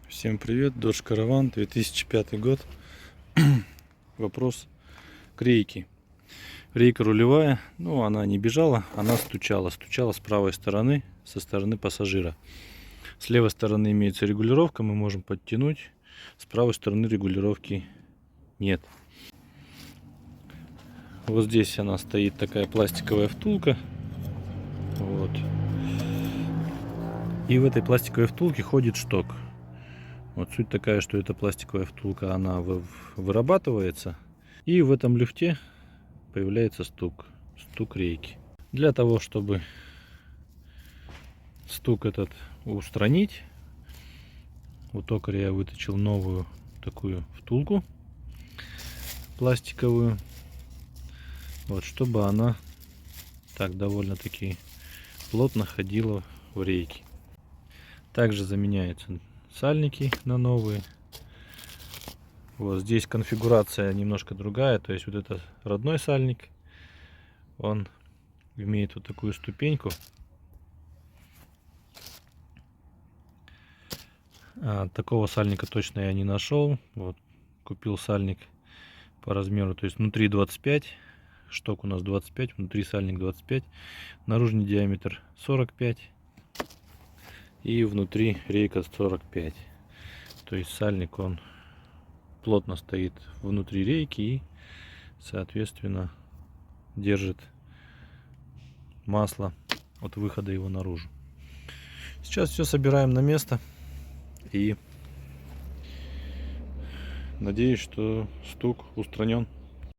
Всем привет, Dodge Caravan, 2005 год. Вопрос к рейке. Рейка рулевая, ну она не бежала, она стучала с правой стороны, со стороны пассажира. С левой стороны имеется регулировка, мы можем подтянуть, с правой стороны регулировки нет. Вот здесь она стоит, такая пластиковая втулка. Вот. И в этой пластиковой втулке ходит шток. Вот суть такая, что эта пластиковая втулка, она вырабатывается, и в этом люфте появляется стук рейки. Для того, чтобы стук этот устранить, у токаря я выточил новую такую втулку пластиковую, вот, чтобы она так довольно-таки плотно ходила в рейке. Также заменяются сальники на новые. Вот здесь конфигурация немножко другая, то есть вот это родной сальник, он имеет вот такую ступеньку. Такого сальника точно я не нашел. Вот купил сальник по размеру, то есть внутри 25, шток у нас 25, внутри сальник 25, наружный диаметр 45 и внутри рейка 45. То есть сальник он плотно стоит внутри рейки и соответственно держит масло от выхода его наружу. Сейчас все собираем на место и надеюсь, что стук устранен.